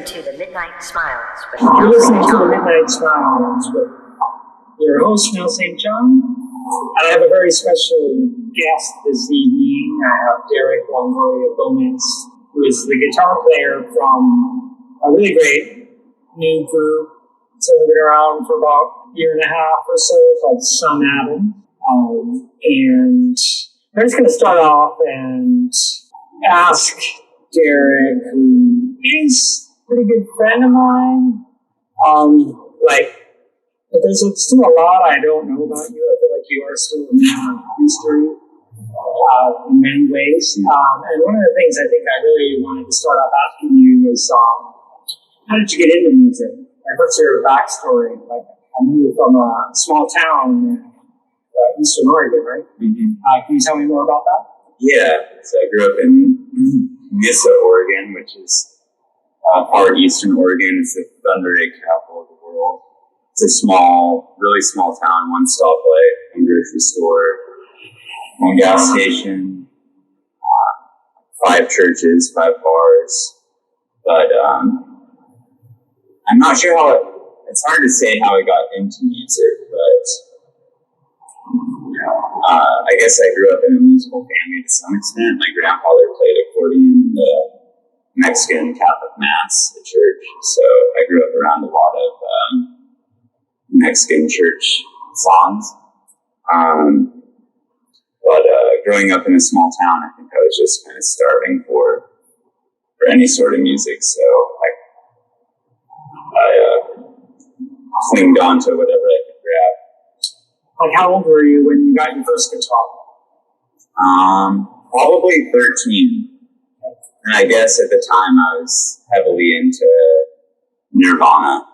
to the Midnight Smiles with You're listening to the Midnight Smiles with your host, Mel St. John. I have a very special guest this evening. I have Derek Longoria Gomez, who is the guitar player from a really great new group. It's only been around for about a year and a half or so called Sun Adam. And I'm just going to start off and ask Derek, who is a pretty good friend of mine. But there's still a lot I don't know about you. I feel like you are still in history in many ways. And one of the things I think I really wanted to start off asking you is, how did you get into music? Like, what's your backstory? Like, I know you're from a small town in Eastern Oregon, right? Mm-hmm. Can you tell me more about that? Yeah, so I grew up in Mesa, Oregon, which is part Eastern Oregon. It's the Thunder Egg capital of the world. It's a small, really small town, one stoplight, one grocery store, one gas station, 5 churches, 5 bars. But I'm not sure it's hard to say how I got into music, but I guess I grew up in a musical family to some extent. My grandfather played accordion in the Mexican Catholic Mass at church, so I grew up around a lot of Mexican church songs. But growing up in a small town, I think I was just kind of starving for any sort of music, so I clinged on to whatever I could grab. Like, how old were you when you got your first guitar? Probably 13. And I guess at the time I was heavily into Nirvana.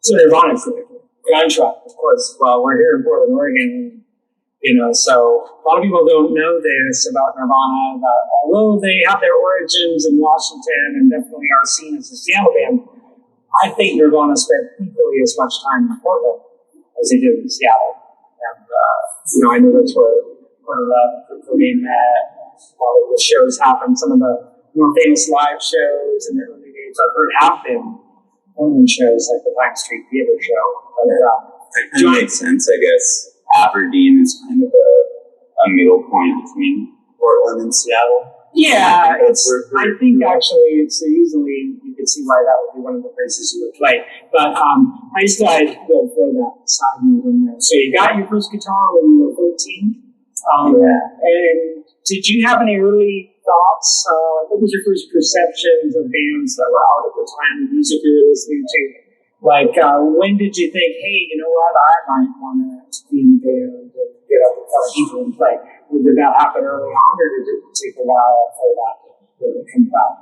So Nirvana's the contract, of course. Well, we're here in Portland, Oregon, so a lot of people don't know this about Nirvana, that although they have their origins in Washington and definitely are seen as a Seattle band, I think Nirvana spent equally as much time in Portland as they did in Seattle. And, I know that's where they met. A lot of the shows happened. Some of the more famous live shows in the early days I've heard have been Portland shows, like the Pine Street Theater show. But, that kind of makes sense, I guess. Aberdeen is kind of a middle point between Portland and Seattle. Yeah, I think actually it's easily, you could see why that would be one of the places you would play. But I just thought I'd throw that side note in there. So you got your first guitar when you were 13. And did you have any early thoughts? What was your first perceptions of bands that were out at the time, the music you were listening to? Like, when did you think, hey, you know what, I might want to be in a band and get up in front of people and play? Did that happen early on, or did it take a while for that to really come about?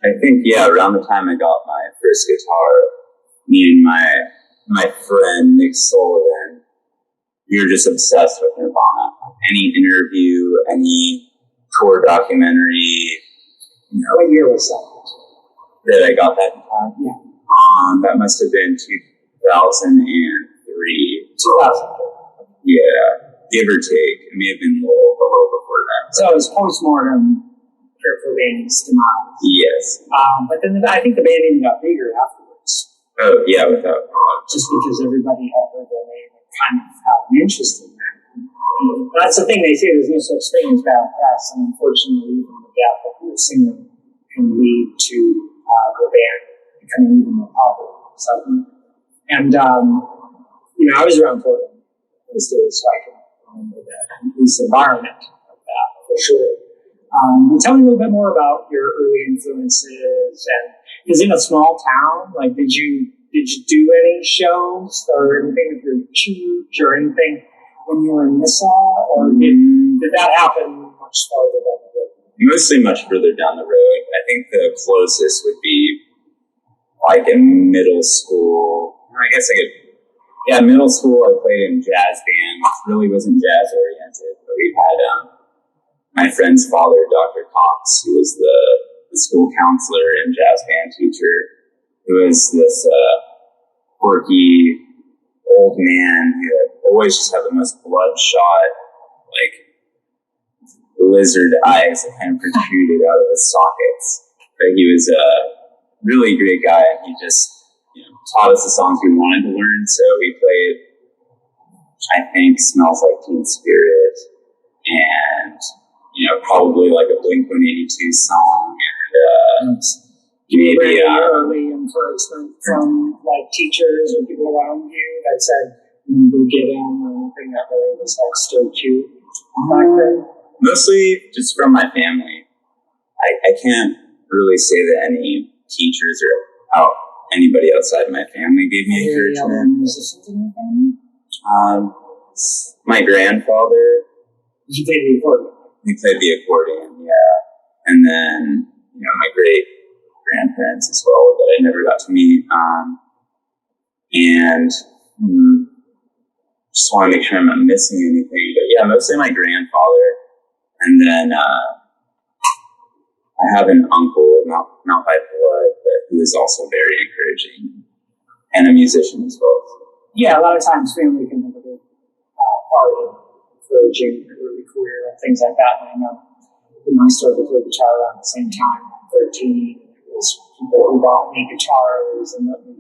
I think, around the time I got my first guitar, me and my friend Nick Sullivan, we were just obsessed with Nirvana. Any interview, any tour documentary. What year was that? That I got that guitar? Yeah. That must have been 2003. 2003. Yeah. Give or take. It may have been a little before that. So it was post-mortem for Cobain's demise. Yes. But then I think the band even got bigger afterwards. Oh, yeah, without just because everybody had heard their name and kind of had an interest in that. That's the thing, they say there's no such thing as bad press, and unfortunately, even the death of the singer can lead to the band becoming even more popular. So, and, I was around Portland those days, so I can remember that, at least the environment of that, for sure. Tell me a little bit more about your early influences, and is it a small town? Like, did you do any shows or anything with your church or anything when you were in Mesa, or did that happen much farther down the road? Mostly much further down the road. I think the closest would be like in middle school. I guess middle school I played in jazz band, which really wasn't jazz oriented, but we had my friend's father, Dr. Cox, who was the school counselor and jazz band teacher, who was this quirky old man who always just had the most bloodshot, like, lizard eyes that kind of protruded out of his sockets. But he was really great guy, and he just taught us the songs we wanted to learn. So we played, I think, "Smells Like Teen Spirit," and probably like a Blink-182 song, and maybe early encouragement from like teachers or people around you that said, "Go get him," or anything that really was like stoked you back then? Mostly just from my family. I can't really say that any teachers or anybody outside my family gave me encouragement. Musicians in your family? My grandfather. He played the accordion. He played the accordion, yeah. And then, my great grandparents as well that I never got to meet. And just want to make sure I'm not missing anything. But yeah, mostly my grandfather. And then I have an uncle, not by blood, but who is also very encouraging and a musician as well. Yeah, a lot of times family can have a big part of encouraging early career and things like that. And I know I started to play guitar around the same time, 13. There was people who bought me guitars and let me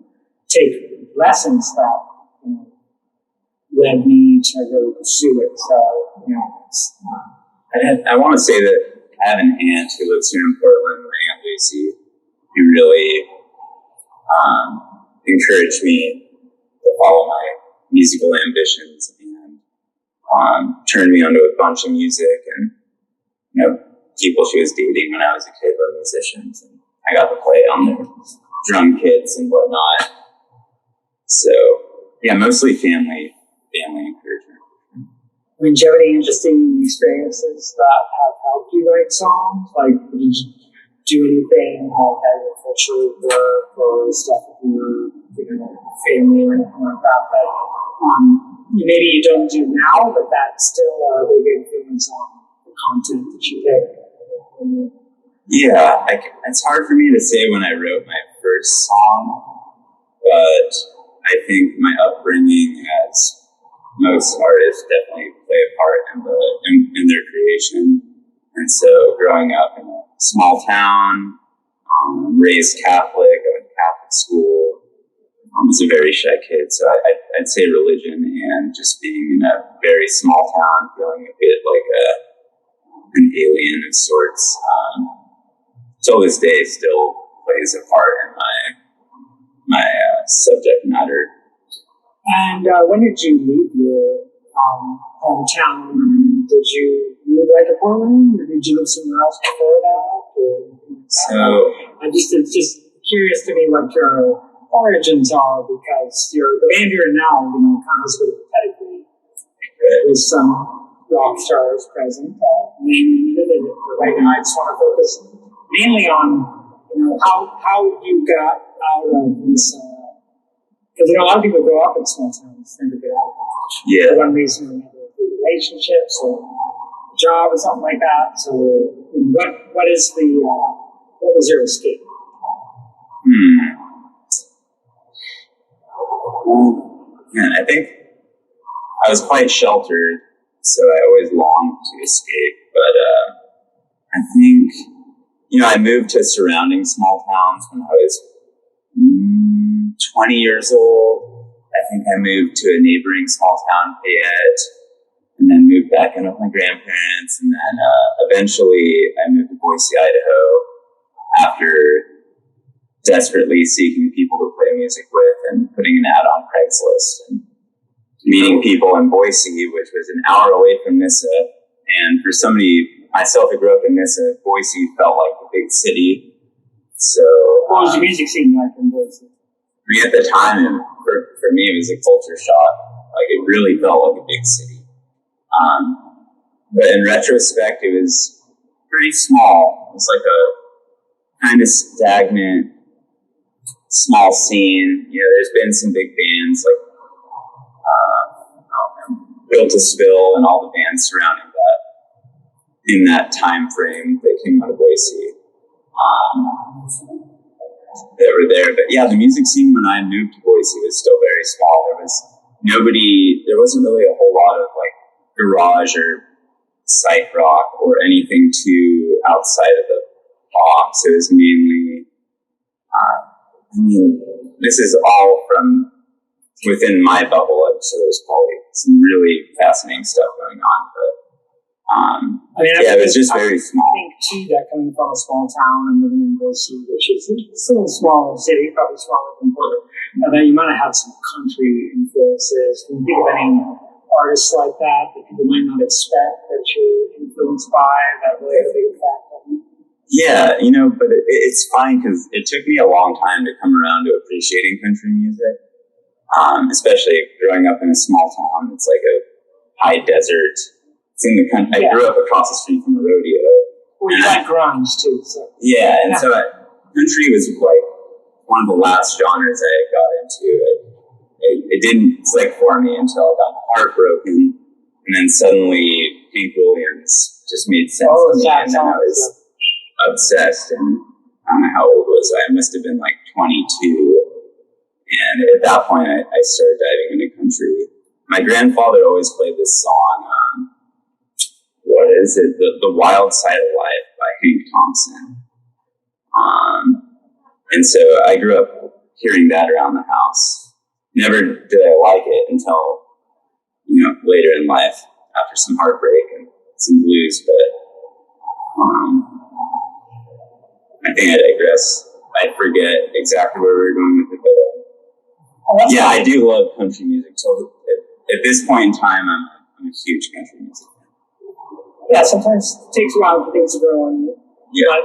take lessons that led me to really pursue it. So, I want to say that I have an aunt who lives here in Portland, my Aunt Lucy, who really encouraged me to follow my musical ambitions and turned me onto a bunch of music. And people she was dating when I was a kid were musicians, and I got to play on their drum kits and whatnot. So yeah, mostly family encouragement. I mean, do you have any interesting experiences that have helped you write songs? Like, did you do anything like agricultural work or stuff with your family or anything like that maybe you don't do now, but that's still a big influence on the content that you pick? Yeah, it's hard for me to say when I wrote my first song, but I think my upbringing as most artists definitely play a part in their creation. And so growing up in a small town, raised Catholic, I went to Catholic school, was a very shy kid. So I'd say religion and just being in a very small town, feeling a bit like an alien of sorts, till this day still plays a part in my subject matter. And when did you leave your hometown? Did you move back to Portland, or did you live somewhere else before that? It's just curious to me what your origins are, because the band you're in now, kind of has a bit of a pedigree with some rock stars present. Right now, I just want to focus mainly on how you got out of this. Because a lot of people grow up in small towns, never get out of it. Yeah. For one reason or another, through relationships or a job or something like that. So, what was your escape? I think I was quite sheltered, so I always longed to escape. But I think I moved to surrounding small towns when I was 20 years old. I think I moved to a neighboring small town, Fayette, and then moved back in with my grandparents. And then eventually I moved to Boise, Idaho, after desperately seeking people to play music with and putting an ad on Craigslist and meeting people in Boise, which was an hour away from Nissa. And for somebody, myself who grew up in Nissa, Boise felt like a big city. So, what was the music scene like in Boise? At the time, for me, it was a culture shock. Like, it really felt like a big city. But in retrospect, it was pretty small. It was like a kind of stagnant, small scene. There's been some big bands like Built to Spill and all the bands surrounding that in that time frame that came out of Boise. That were there. But yeah, the music scene when I moved to Boise was still very small. There wasn't really a whole lot of like garage or psych rock or anything too outside of the box. It was mainly I mean, this is all from within my bubble, so there's probably some really fascinating stuff going on, but it was just very small. I think too that coming from a small town and living in Boise, which is still a smaller city, probably smaller than Portland, that you might have some country influences. Can you think of any artists like that people might not expect that you're influenced by that really have a big effect on you? Yeah, but it's funny because it took me a long time to come around to appreciating country music, especially growing up in a small town. It's like a high desert. It's in the country. I grew up across the street from a rodeo. Well, you like grunge too. So. Yeah, and so country was like one of the last genres I got into. It didn't click for me until I got heartbroken, and then suddenly Pink Williams just made sense to me, and then I was obsessed. And I don't know how old was I? I must have been like 22. And at that point, I started diving into country. My grandfather always played this song. What is it? The Wild Side of Life by Hank Thompson. And so I grew up hearing that around the house. Never did I like it until, later in life, after some heartbreak and some blues. But I think I digress. I forget exactly where we were going with it. But I do love country music. So at this point in time, I'm a huge country music fan. Yeah, sometimes it takes a while for things to grow on you. Yeah.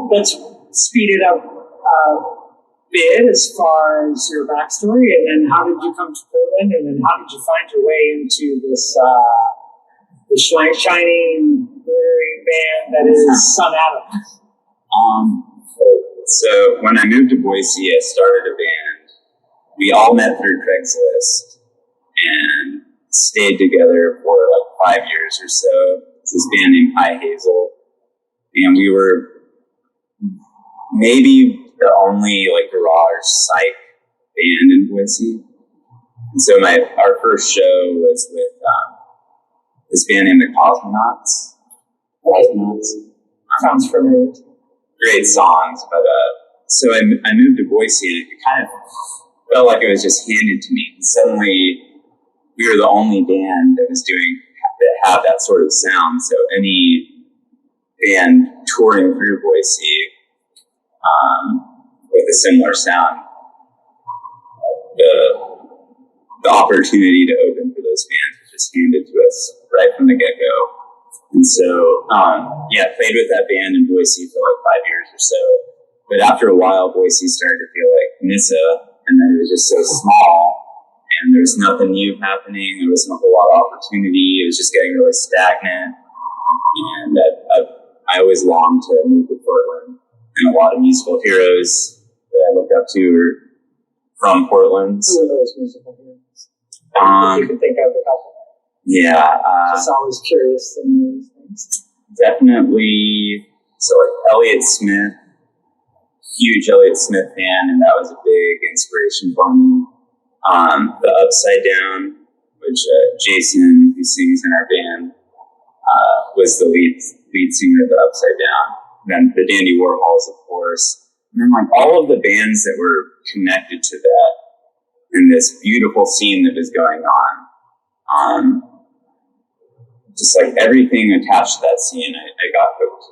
But let's speed it up a bit as far as your backstory, and then how did you come to Portland, and then how did you find your way into this shining, glittering band that is Sun Adams? So when I moved to Boise, I started a band. We all met through Craigslist and stayed together for like 5 years or so. It's this band named High Hazel. And we were maybe the only like garage psych band in Boise. And so our first show was with this band named the Cosmonauts. Sounds familiar. Great songs, but so I moved to Boise, and it kind of felt like it was just handed to me. And suddenly, we were the only band that had that sort of sound. So any band touring through Boise with a similar sound, the opportunity to open for those bands was just handed to us right from the get-go. And so, played with that band in Boise for like 5 years or so. But after a while, Boise started to feel like Nissa, and then it was just so small, and there was nothing new happening. There wasn't a whole lot of opportunity. It was just getting really stagnant. And I always longed to move to Portland. And a lot of musical heroes that I looked up to were from Portland. Who are those musical heroes? If you could think of a couple. Yeah. Just always curious in these things. Definitely. So like Elliott Smith, huge Elliott Smith fan, and that was a big inspiration for me. The Upside Down, which Jason, who sings in our band, was the lead singer of the Upside Down. Then the Dandy Warhols, of course. And then like all of the bands that were connected to that and this beautiful scene that is going on. Just like everything attached to that scene, I got hooked.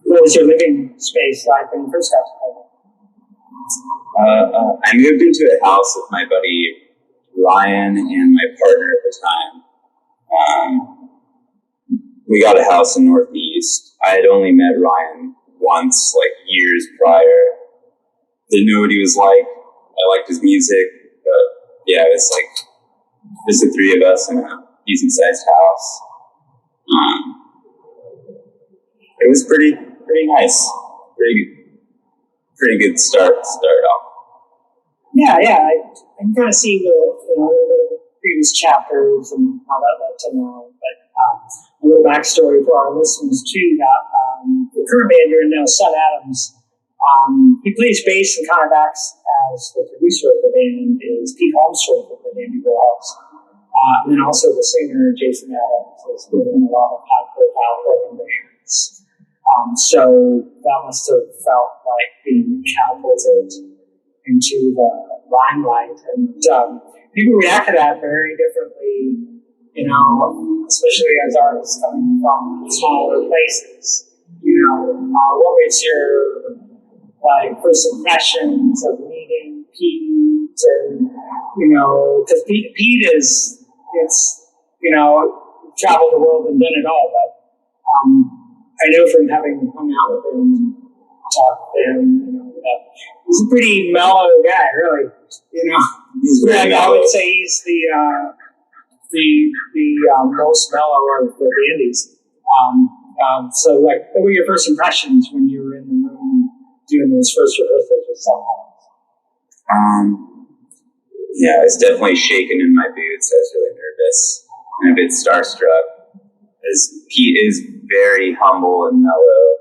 What was your living space like when you first got to Portland? I moved into a house with my buddy Ryan and my partner at the time. We got a house in Northeast. I had only met Ryan once, like years prior. Didn't know what he was like. I liked his music, but yeah, it was like just the three of us in a decent sized house. It was pretty nice. Pretty good start off. Yeah, I can kind of see the previous chapters and how that led to now. But a little backstory for our listeners too. That the current band you're in now, Sun Adams, he plays bass and kind of acts as the producer of the band. Is Pete Holmstrom of the Dandy Warhols, and then also the singer Jason Adams has been in a lot of high-profile Portland bands. So that must have felt like being catapulted into the limelight. And people react to that very differently, especially as artists coming from smaller places. What was your first impressions of meeting Pete? And because Pete is, traveled the world and done it all, but I know from having hung out with him and talked with him, that he's a pretty mellow guy, really. He's very I would say he's the most mellow of the bandies. So, what were your first impressions when you were in the room doing those first rehearsals with someone? Yeah, I was definitely shaking in my boots. I was really nervous and a bit starstruck. Pete is very humble and mellow.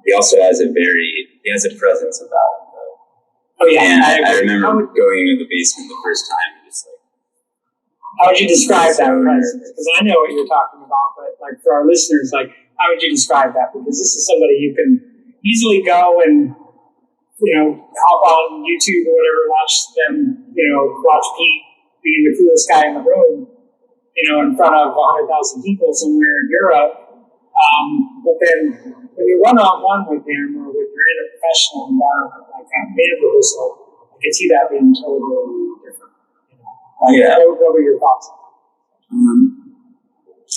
He also has a presence about him, though. Oh yeah, and I remember going into the basement the first time and just how would you describe that presence? Because I know what you're talking about, but for our listeners, how would you describe that? Because this is somebody you can easily go and hop on YouTube or whatever, watch them, watch Pete being the coolest guy in the room, in front of 100,000 people somewhere in Europe. But then when you're one-on-one with him, or when you're in a professional environment like that band rehearsal, I can see that being totally different. Yeah. What were your thoughts?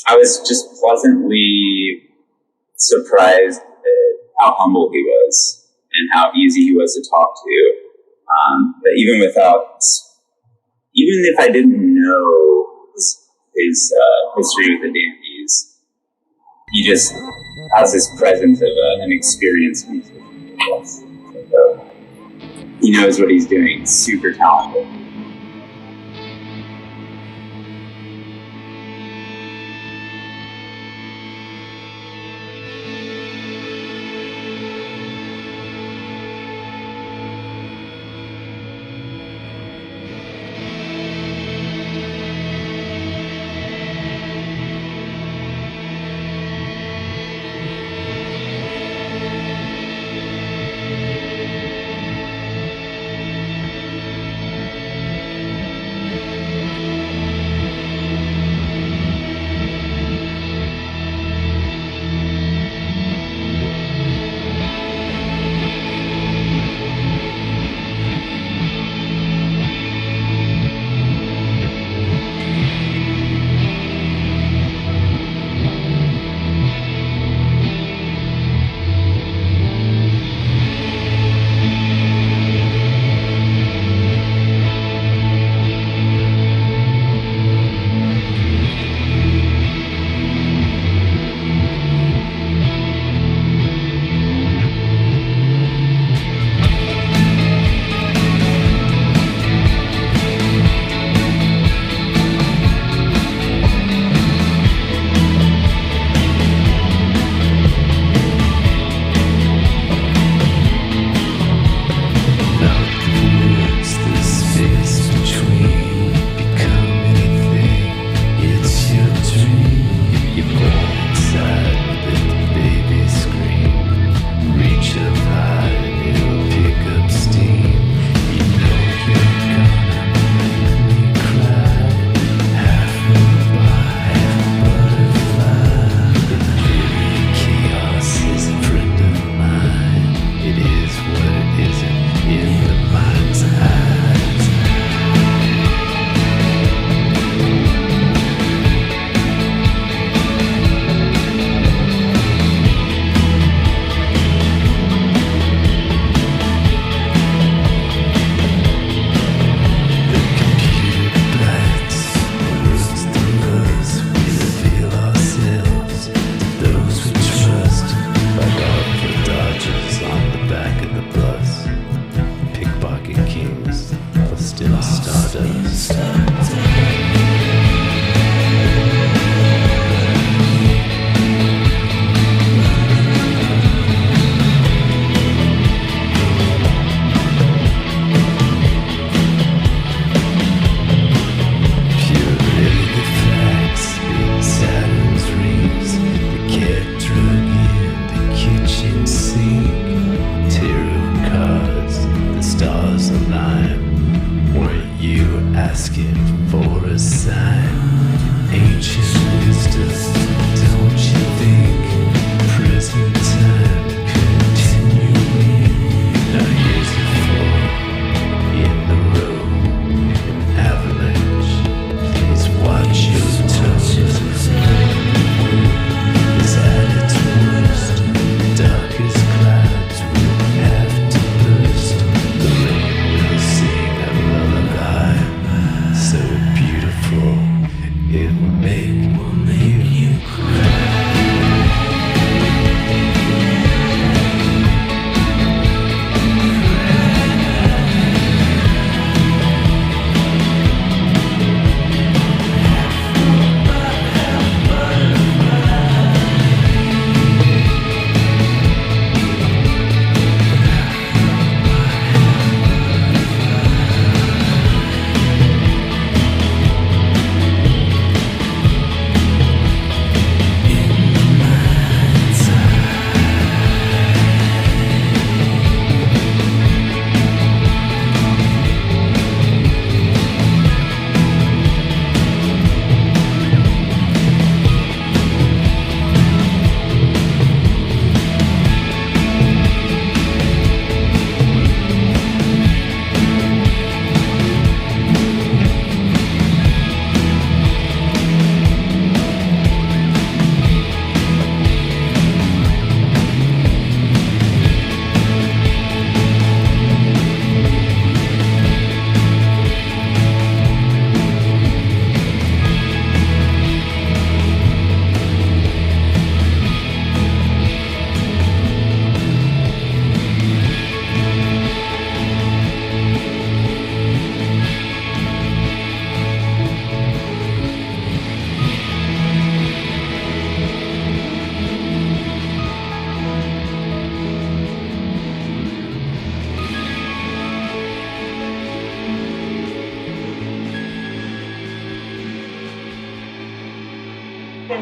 I was just pleasantly surprised at how humble he was and how easy he was to talk to. That even if I didn't know his history with the Dandies, he just has this presence of an experienced musician. So he knows what he's doing. He's super talented.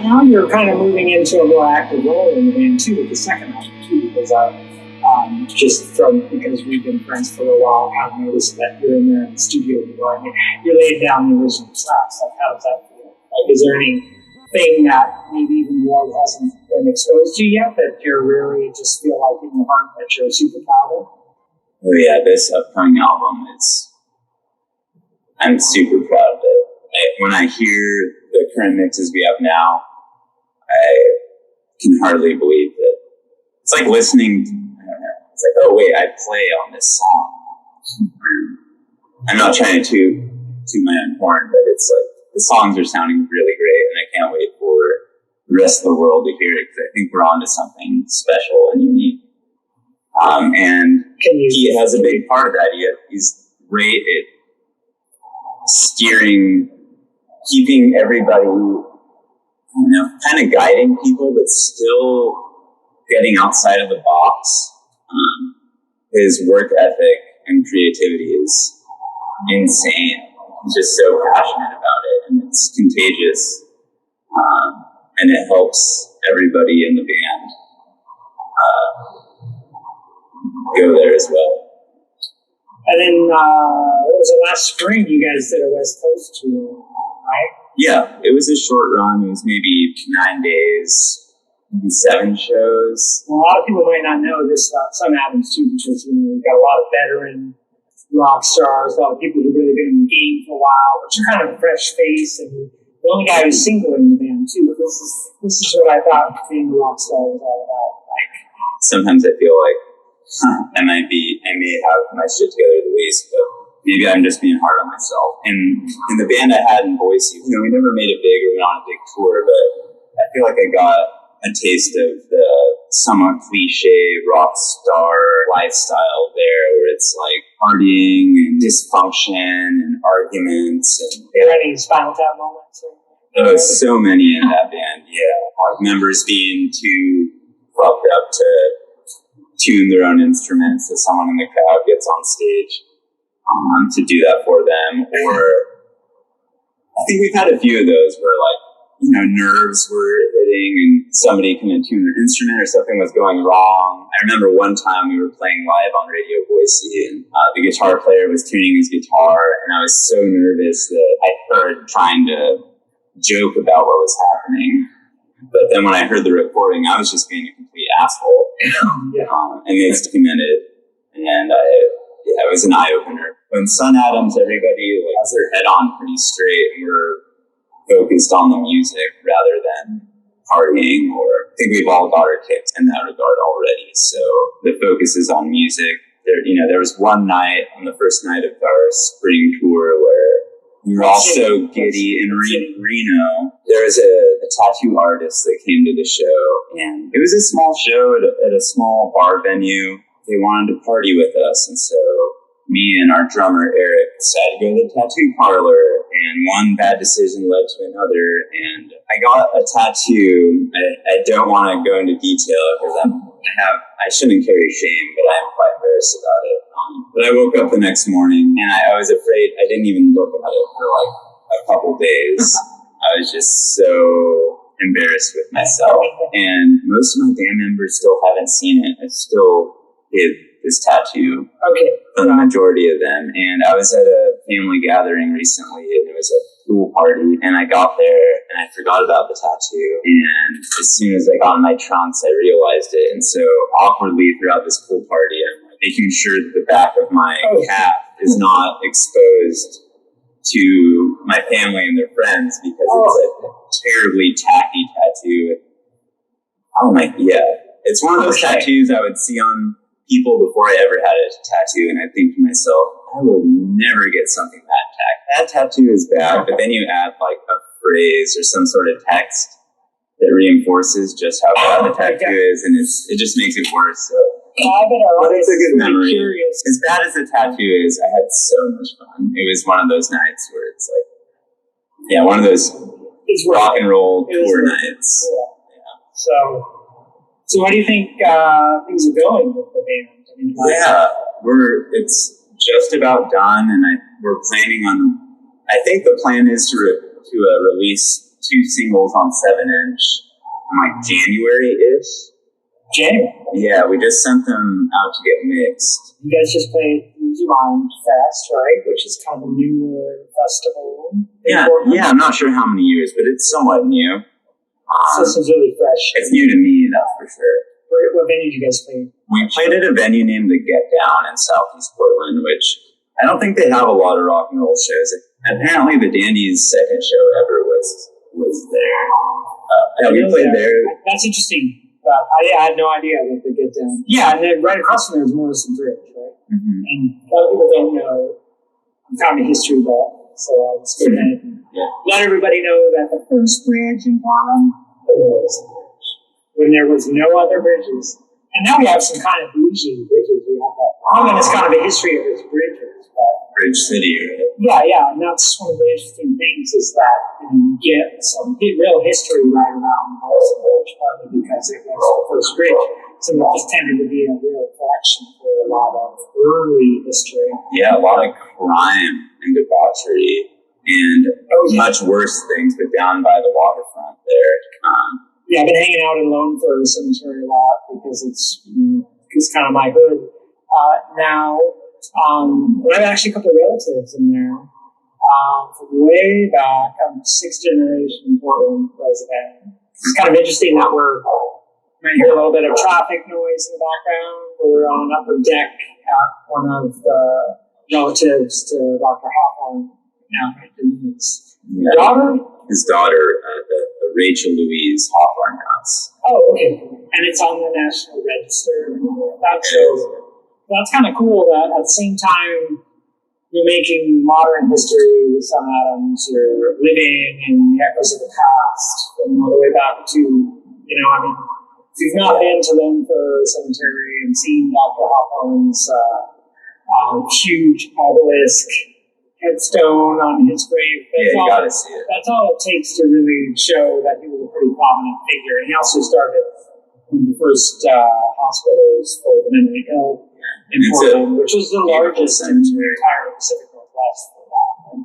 now you're kind of moving into a more active role in the band too with the second album too, because because we've been friends for a while, I kind of noticed that you're in there in the studio more. I mean, you're laying down the original tracks. Like, how does that feel? Like, is there anything that maybe even the world hasn't been exposed to yet that you're really just feel like in your heart that you're super proud of? Oh yeah, this upcoming album I'm super proud of it. When I hear the current mixes we have now, I can hardly believe it. It's like listening, it's like, oh wait, I play on this song. I'm not trying to toot my own horn, but it's like, the songs are sounding really great, and I can't wait for the rest of the world to hear it, because I think we're onto something special and unique. And he has a big part of that. He's great at steering, keeping everybody, kind of guiding people, but still getting outside of the box. His work ethic and creativity is insane. He's just so passionate about it, and it's contagious. And it helps everybody in the band go there as well. And then, what was it, last spring you guys did a West Coast tour, right? Yeah, it was a short run. It was maybe 9 days, maybe 7 shows. Well, a lot of people might not know this about Sun Adams too, because we've got a lot of veteran rock stars, a lot of people who've really been in the game for a while, but you're kind of a fresh face, and you're the only guy who's single in the band too. But this is what I thought being a rock star was all about. Like, sometimes I feel like I may have my shit together the least, but maybe I'm just being hard on myself. And in the band I had in Boise, we never made it big or went on a big tour, but I feel like I got a taste of the somewhat cliche rock star lifestyle there, where it's like partying and dysfunction and arguments. And are there any Spinal Tap moments? There was so many in that band, yeah. Like members being too fucked up to tune their own instruments, so someone in the crowd gets on stage to do that for them. Or I think we've had a few of those where, like, nerves were hitting and somebody couldn't tune their instrument or something was going wrong. I remember one time we were playing live on Radio Boise, and the guitar player was tuning his guitar, and I was so nervous that I started trying to joke about what was happening. But then when I heard the recording, I was just being a complete asshole. And they documented, and it was an eye-opener. When Sun Adams, everybody has their head on pretty straight, and we're focused on the music rather than partying, or I think we've all got our kicks in that regard already. So the focus is on music. There was one night on the first night of our spring tour where we were all so giddy in Reno. There was a tattoo artist that came to the show, and it was a small show at a small bar venue. They wanted to party with us, and so me and our drummer Eric decided to go to the tattoo parlor, and one bad decision led to another, and I got a tattoo. I don't want to go into detail because I shouldn't carry shame, but I am quite embarrassed about it. But I woke up the next morning, and I was afraid. I didn't even look at it for like a couple days. I was just so embarrassed with myself, and most of my band members still haven't seen it. I still hid this tattoo from the majority of them. And I was at a family gathering recently, and it was a pool party, and I got there and I forgot about the tattoo, and as soon as I got in my trunks I realized it. And so awkwardly throughout this pool party I'm like making sure that the back of my cap is not exposed to my family and their friends, because it's a terribly tacky tattoo. It's one of those tattoos I would see on people before I ever had a tattoo, and I think to myself, I will never get something that tacky. That tattoo is bad, but then you add like a phrase or some sort of text that reinforces just how bad the tattoo is, and it just makes it worse. So. But it's a good memory. Curious. As bad as the tattoo is, I had so much fun. It was one of those nights where it's like, one of those rock and roll tour nights. Cool. Yeah. So what do you think things are going with the band? I mean, it's just about done, and we're planning on. I think the plan is to release 2 singles on 7-inch in like January-ish. January. Yeah, we just sent them out to get mixed. You guys just played Lose Your Mind Fest, right? Which is kind of a newer festival. Yeah, I'm not sure how many years, but it's somewhat new. So this is really fresh. It's new to me, that's for sure. What venue did you guys play? We played at a venue named the Get Down in Southeast Portland, which I don't think they have a lot of rock and roll shows. Apparently, the Dandies' second show ever was there. Yeah, we played there. That's interesting. I had no idea that they Get Down. Yeah, and then right across from there is Morrison Bridge, right? Mm-hmm. And a lot of people don't know. I'm kind of a history buff, so I'll just go ahead and let everybody know that the first bridge in Portland was when there was no other bridges. And now we have some kind of bougie bridges. We have that. I mean, it's kind of a history of those bridges. But Bridge City, right? Yeah. And that's one of the interesting things is that you get some real history right around Morrison Bridge, partly because it was the first bridge. So it just tended to be a real collection for a lot of early history. Yeah, a lot of crime and debauchery and much worse things, but down by the waterfront there. Yeah, I've been hanging out in Lone Fir Cemetery a lot because it's kind of my hood now. I have actually a couple of relatives in there from way back. I'm 6th generation Portland resident. It's kind of interesting that we're going to hear a little bit of traffic noise in the background. We're on an upper deck at one of the relatives to Dr. Hawthorne. Now, his daughter? His daughter, the Rachel Louise Hawthorne House. Oh, okay. And it's on the National Register. That's kind of cool that at the same time you're making modern history with Sam Adams, you're living in the echoes of the past, and all the way back to, if you've not been to Lone Fir Cemetery and seen Dr. Hawthorne's huge obelisk headstone on his grave. You gotta see it. That's all it takes to really show that he was a pretty prominent figure. And he also started one of the first hospitals for the mentally ill in Portland, which was the largest in the entire Pacific Northwest for that.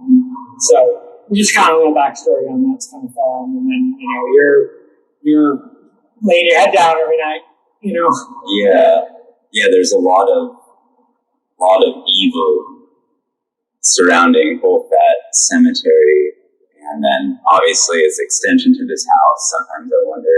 So just kind of a little backstory on that's kind of fun. And then, you're laying your head down every night, Yeah, there's a lot of evil surrounding both that cemetery and then obviously its extension to this house. Sometimes I wonder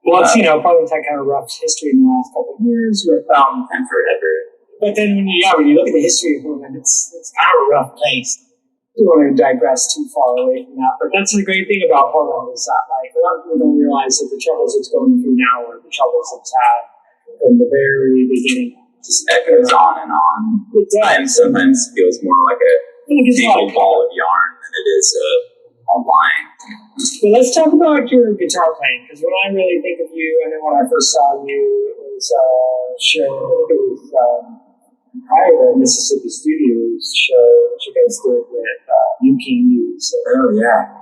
Portland's had kind of a rough history in the last couple of years with and forever. But then when you look at the history of Portland, it's kind of a rough place. I don't want to digress too far away from that, but that's the great thing about Portland is that a lot of people don't realize that the troubles it's going through now are the troubles it's had from the very beginning. Just echoes on and on. It does. And sometimes feels more like a tangled ball of yarn than it is a line. But let's talk about your guitar playing, because when I really think of you, I know when I first saw you, it was a show, I think it was probably the Mississippi Studios show that you guys did with New Candies.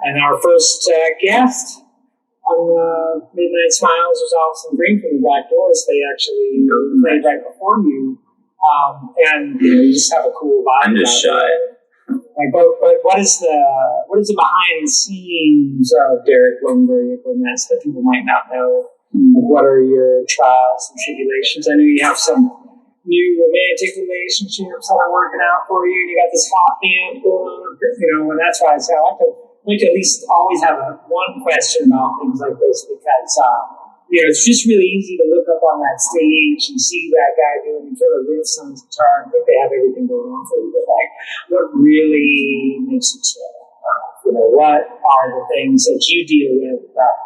And our first guest on Midnight Smiles was Allison Green from the Black Doors. They actually played right before you. And you just have a cool vibe. I'm just shy. But what is the behind the scenes of Derek Longoria Gomez that people might not know? What are your trials and tribulations? I know you have some new romantic relationships that are working out for you. You got this hot band going on, and that's why I say I like to at least always have one question about things like this because it's just really easy to look up on that stage and see that guy doing the killer riffs on his guitar and think they have everything going on for you. But what really makes it chill? What are the things that you deal with that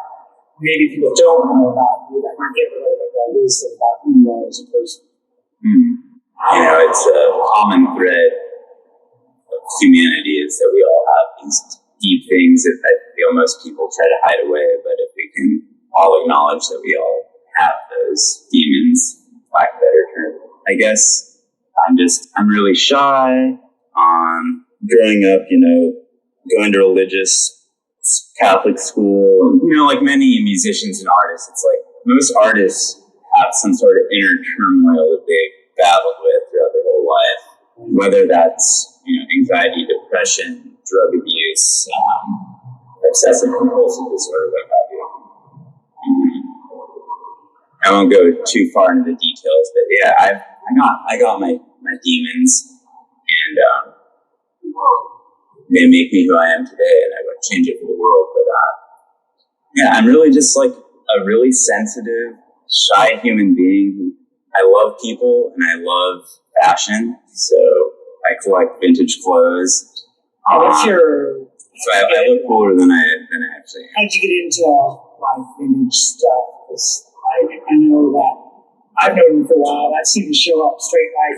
maybe people don't know about you that might give a little bit of a list about who you are as a person? It's a common thread of humanity is that we all have these deep things that I feel most people try to hide away, but if we can all acknowledge that we all have those demons, lack of a better term. I guess I'm really shy. Growing up, going to religious Catholic school, like many musicians and artists, it's like most artists have some sort of inner turmoil that they've battled with throughout their whole life, whether that's anxiety, depression, drug abuse, obsessive compulsive disorder, what have you. I won't go too far into the details, but yeah, I got my demons, and they make me who I am today, and I wouldn't change it for the world. But yeah, I'm really just like a really sensitive, shy human being. I love people and I love fashion, so I collect vintage clothes. What's your? So I look cooler than I actually am. How'd you get into like vintage stuff? Because I know that I've known you for a while. I've seen you show up straight like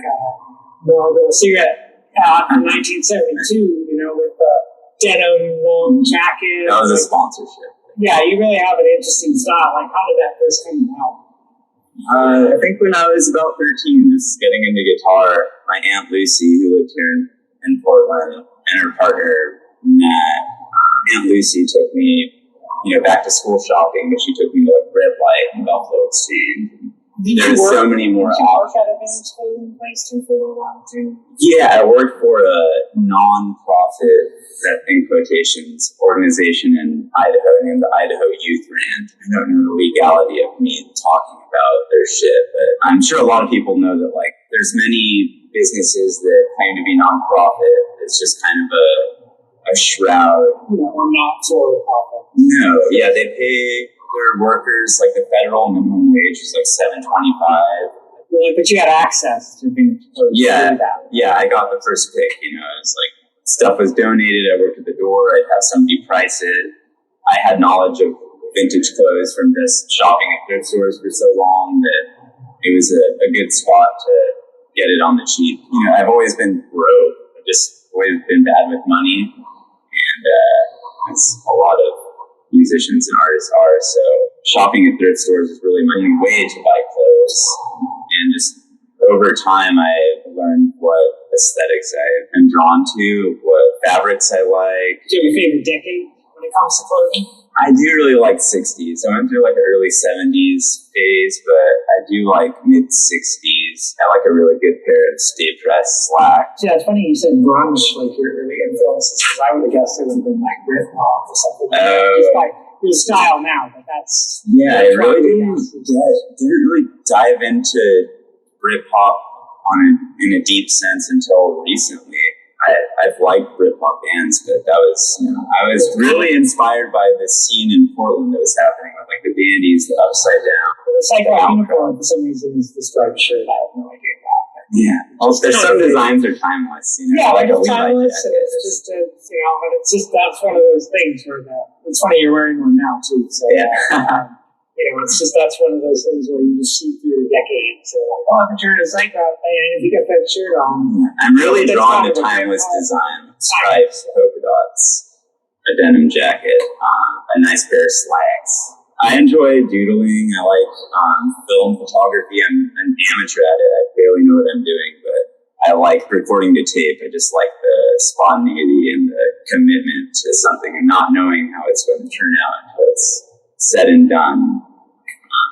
Melville cigarette in 1972. You know, with the denim long jacket. That was a sponsorship. Yeah, you really have an interesting style. Like, how did that first come out? I think when I was about 13, just getting into guitar, my Aunt Lucy, who lived here in Portland, and her partner, Matt, Aunt Lucy took me, back to school shopping, but she took me to like Red Light and Buffalo Exchange. There's so many more options. Did you work at a vintage clothing place too for a while too? Yeah, I worked for a non-profit, in quotations, organization in Idaho named the Idaho Youth Rand. I don't know the legality of me talking about their shit, but I'm sure a lot of people know that like there's many businesses that claim to be non-profit. It's just kind of a shroud. Or not for profit. No, yeah, they pay their workers like the federal minimum wage is like $7.25. Well, but you had access to being exposed to that. Yeah, I got the first pick. It was like stuff was donated. I worked at the door. I'd have somebody price it. I had knowledge of vintage clothes from just shopping at thrift stores for so long that it was a good spot to get it on the cheap. I've always been broke. I've just always been bad with money, and as a lot of musicians and artists are. So shopping at thrift stores is really my new way to buy clothes. And just over time, I learned what aesthetics I am drawn to, what fabrics I like. Do you have a favorite decade when it comes to clothing? I do really like 60s. I went through like an early 70s phase, but I do like mid 60s. I like a really good pair of stay pressed slacks. Yeah, it's funny you said grunge, like your early influences, because I would have guessed it would have been like Britpop or something like that. Just like your style now, but that's... Yeah, I really didn't really dive into Britpop in a deep sense until recently. I've liked Britpop bands, but that was, I was really inspired by the scene in Portland that was happening with like the Dandies, the Upside Down. The Cyclops uniform, for some reason, is the striped shirt. I have no idea why. Yeah. Also, there's some designs are timeless, Yeah, like it's timeless, and it's just, but it's just, that's one of those things where it's funny you're wearing one now, too. So, yeah. It's just, that's one of those things where you just see through the decades. So, like, oh, if you're in a Cyclops band, if you got that shirt on. I'm really drawn to timeless design. Stripes, polka dots, a denim jacket, a nice pair of slacks. I enjoy doodling. I like film photography. I'm an amateur at it. I barely know what I'm doing, but I like recording to tape. I just like the spontaneity and the commitment to something and not knowing how it's going to turn out until it's said and done.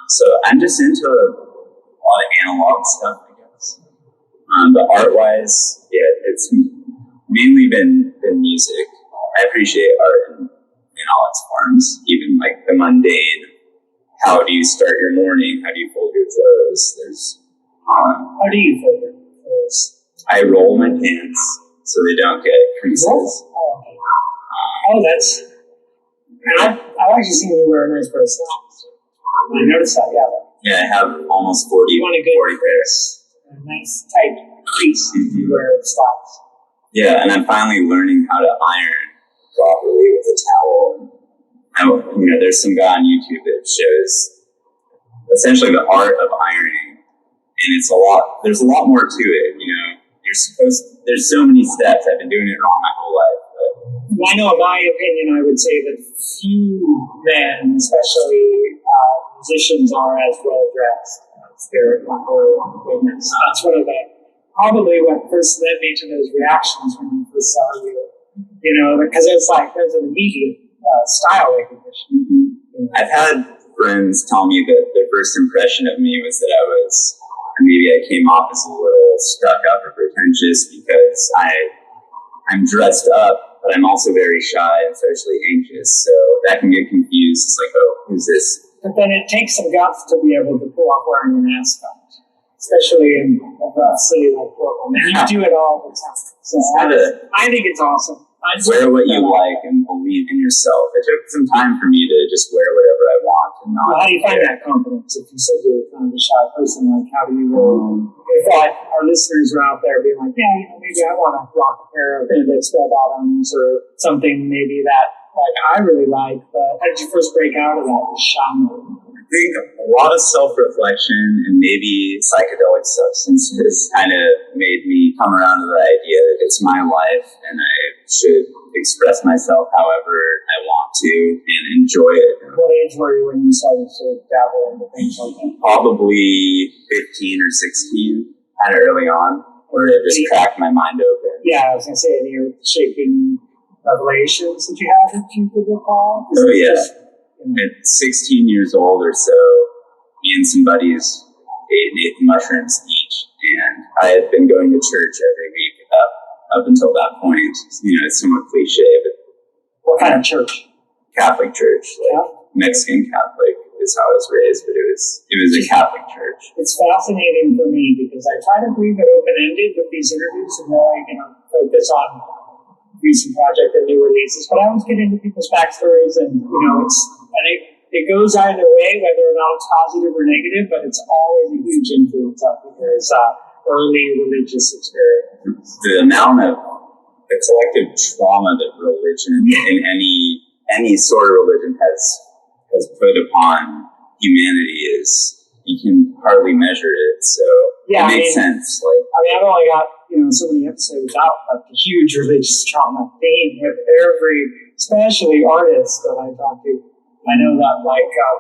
So I'm just into a lot of analog stuff, I guess. But art-wise, it's mainly been music. I appreciate art in all its forms, even like the mundane. How do you start your morning? How do you fold your clothes? How do you fold your clothes? I roll my pants so they don't get creases. That's... I've actually seen you wear a nice pair of slacks. I noticed that, Yeah, I have almost 40 pairs. A nice tight crease if you wear slacks. Yeah, and I'm finally learning how to iron properly with a towel. There's some guy on YouTube that shows essentially the art of ironing, and there's a lot more to it. There's so many steps. I've been doing it wrong my whole life. I know, in my opinion, I would say that few men, especially musicians, are as well dressed as their Longoria Gomez. That's one of probably what first led me to those reactions when I first saw you. Because it's like there's an immediate style recognition. I've had friends tell me that their first impression of me was that I came off as a little stuck up or pretentious because I'm dressed up, but I'm also very shy and socially anxious, so that can get confused. It's like, oh, who's this? But then it takes some guts to be able to pull off wearing an ascot, especially in a city like Portland. And you do it all the time. So I think it's awesome. Wear what you like and believe in yourself. It took some time for me to just wear whatever I want and not. Well, how do you find that confidence? If you said you're kind of a shy person, like how do you if our listeners are out there being like, yeah, maybe I want to rock a pair of Benedict bell bottoms or something maybe that I really like, but how did you first break out of that shy mode? I think a lot of self-reflection and maybe psychedelic substances kind of made me come around to the idea that it's my life and I should express myself however I want to and enjoy it. What age were you when you started to dabble into things like that? Probably 15 or 16, kind of early on, where it just cracked my mind open. Yeah, I was going to say, any earth-shaking revelations that you had that you could recall? Oh, yes. At 16 years old or so, me and some buddies ate mushrooms each, and I had been going to church every week up until that point. It's somewhat cliche, but what kind of church? Catholic church, Mexican Catholic is how I was raised, but it was a Catholic church. It's fascinating for me because I try to leave it open-ended with these interviews and really, focus on recent project and new releases, but I always get into people's backstories, and it goes either way, whether or not it's positive or negative, but it's always a huge influence on people's early religious experience. The amount of the collective trauma that religion in any sort of religion has put upon humanity is, you can hardly measure it. So it makes sense. I've only got so many episodes out, but the huge religious trauma theme with especially artists that I talk to. I know that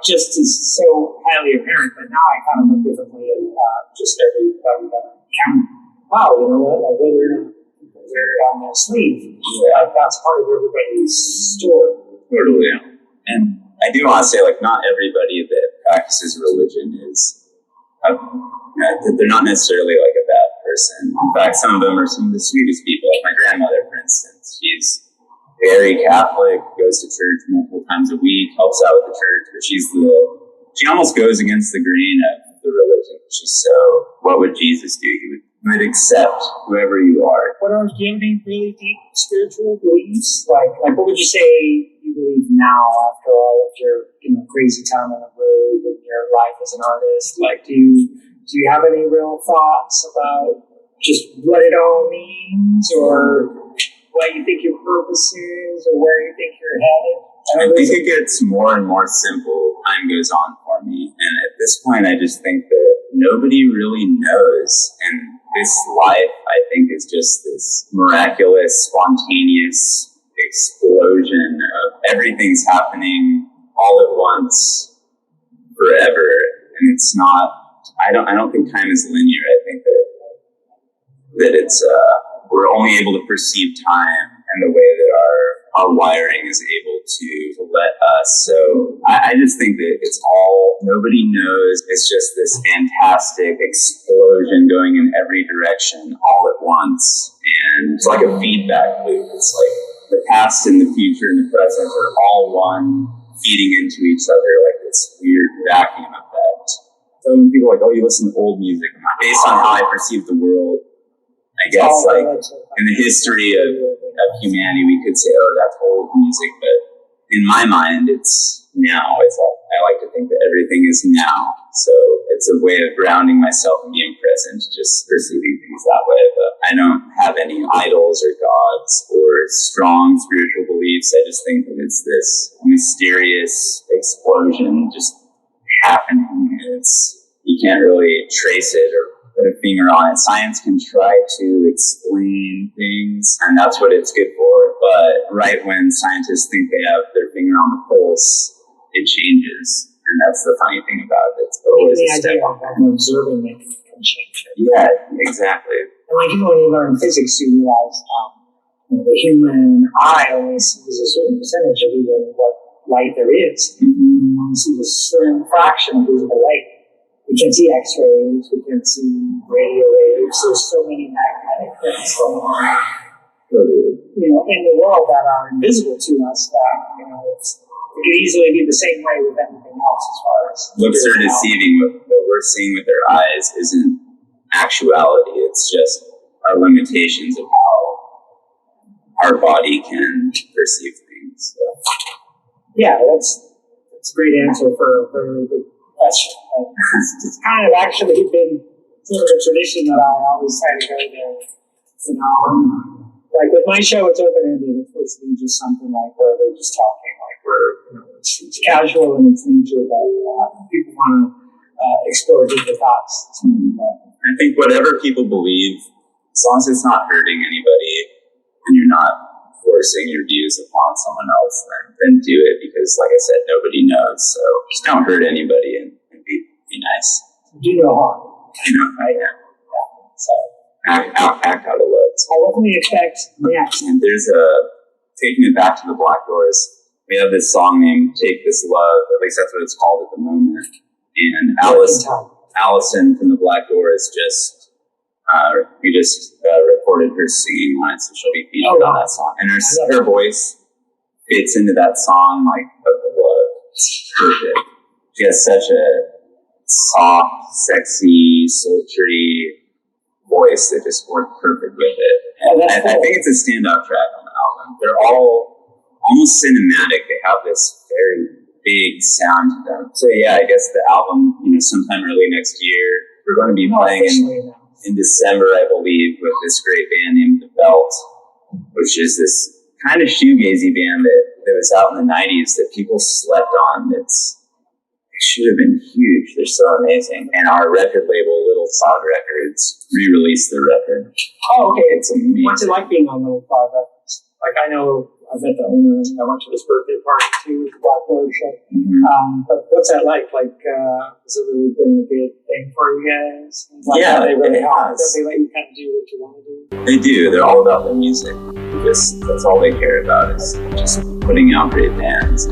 just is so highly apparent, but now I kind of look differently at just everybody that I encounter. Wow, you know what? Whether or not they wear it on their sleeve, that's part of everybody's story. Totally. And I do want to say, not everybody that practices religion is, they're not necessarily a bad person. In fact, some of them are some of the sweetest people. My grandmother, for instance, she's very Catholic, goes to church multiple times a week, helps out with the church, but she almost goes against the grain of the religion. What would Jesus do? He would accept whoever you are. Do you have any really deep spiritual beliefs? What would you say you believe now after all of your crazy time on the road and your life as an artist? Do you have any real thoughts about just what it all means, or what you think your purpose is, or where you think you're headed? I think it gets more and more simple. Time goes on for me, and at this point, I just think that nobody really knows, and this life, I think, is just this miraculous, spontaneous explosion of everything's happening all at once, forever, and it's not. I don't think time is linear. I think that it's we're only able to perceive time and the way that our wiring is able to let us. So I just think that it's all, nobody knows. It's just this fantastic explosion going in every direction all at once. And it's like a feedback loop. It's like the past and the future and the present are all one, feeding into each other like this weird vacuum effect. So when people are like, oh, you listen to old music, based on how I perceive the world, I guess in the history of humanity, we could say, oh, that's old music, but in my mind, it's now. I like to think that everything is now. So it's a way of grounding myself and being present, just perceiving things that way. But I don't have any idols or gods or strong spiritual beliefs. I just think that it's this mysterious explosion just happening. You can't really trace it or put a finger on it. Science can try to explain things, and that's what it's good for. But right when scientists think they have their finger on the pulse, it changes. And that's the funny thing about it. It's always a step on that. Observing it can change it. Yeah, exactly. And even when you learn physics, you realize the human eye only sees a certain percentage of even what light there is. Mm-hmm. You only see a certain fraction of visible light. We can see X-rays, we can see radio waves. There's so many magnetic things going on. in the world that are invisible to us. That it could easily be the same way with anything else as far as looks are deceiving. What we're seeing with our eyes isn't actuality. It's just our limitations of how our body can perceive things. So. Yeah, that's a great answer for a very big question. It's kind of actually been sort of a tradition that I always try to go there. Like with my show, it's open-ended. It's supposed to be just something like where they're just talking, like it's casual in its nature, but people want to explore deeper thoughts. I think whatever people believe, as long as it's not hurting anybody and you're not forcing your views upon someone else, then do it, because like I said, nobody knows. So just don't hurt anybody and be nice. Do no harm. Right? Yeah. So act out of love. I definitely expect next. And there's taking it back to the Black Doors. We have this song named "Take This Love." At least that's what it's called at the moment. And Allison from the Black Doors we just recorded her singing on it, so she'll be featured on that song. And her voice fits into that song like a glove. It's perfect. She has such a soft, sexy, sultry voice that just worked perfect with it. And I think it's a standout track on the album. They're all almost cinematic. They have this very big sound to them. So yeah, I guess the album, sometime early next year, we're going to be playing in December, I believe, with this great band named The Belt, which is this kind of shoegazy band that was out in the 90s that people slept on. It should have been huge. They're so amazing. And our record label, Little Sod Records, re-released the record. Oh, okay. It's amazing. What's it like being on Little Sod Records? Like, I met the owner. I went to his birthday party too, the Black Doors show. Mm-hmm. But what's that like? Like, has it really been a good thing for you guys? Like, yeah, they really has. They let you kind of do what you want to do? They do. They're all about the music. That's all they care about, is just putting out great bands.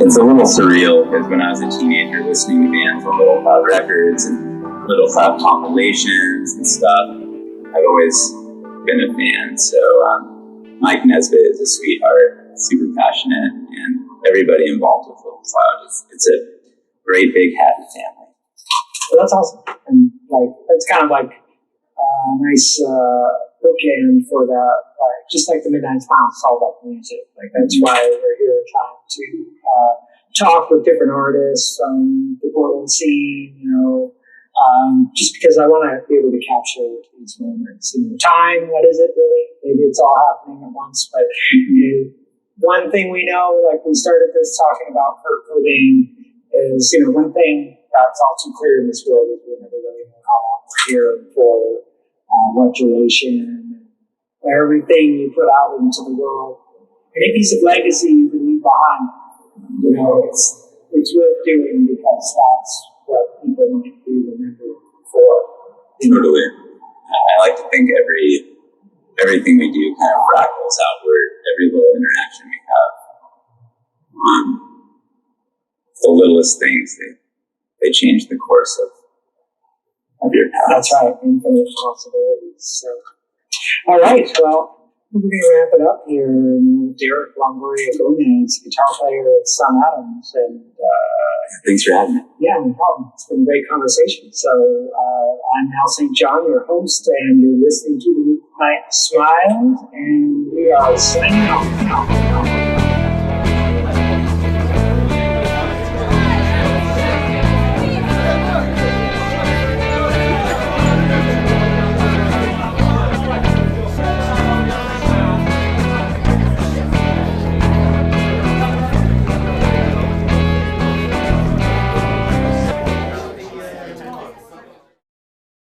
it's a little surreal because when I was a teenager listening to bands on Little Cloud Records and Little Cloud compilations and stuff, I've always been a fan. So Mike Nesbitt is a sweetheart, super passionate, and everybody involved with Little Cloud it's a great big happy family. So that's awesome, and like it's kind of like a nice bookend for that. Like just like the Midnight Smiles, it's all about the music. Like that's why we're here trying to talk with different artists from the Portland scene. Just because I want to be able to capture these moments. Time. What is it really? Maybe it's all happening at once, but one thing we know, like we started this talking about Kurt Cobain, is one thing that's all too clear in this world is we never really know how long we're here for, what duration, everything you put out into the world. Any piece of legacy you can leave behind, it's worth doing because that's what people might be remembered for. Totally. I like to think everything we do kind of fractals outward, every little interaction we have. The littlest things, they change the course of your path. That's right, infinite possibilities. So, all right, well, we're going to wrap it up here. Derek Longoria Gomez, guitar player at Sun Adams, and thanks for having me. Yeah, no problem. It's been a great conversation. So I'm Hal St. John, your host, and you're listening to the Midnight Smiles, and we are signing off.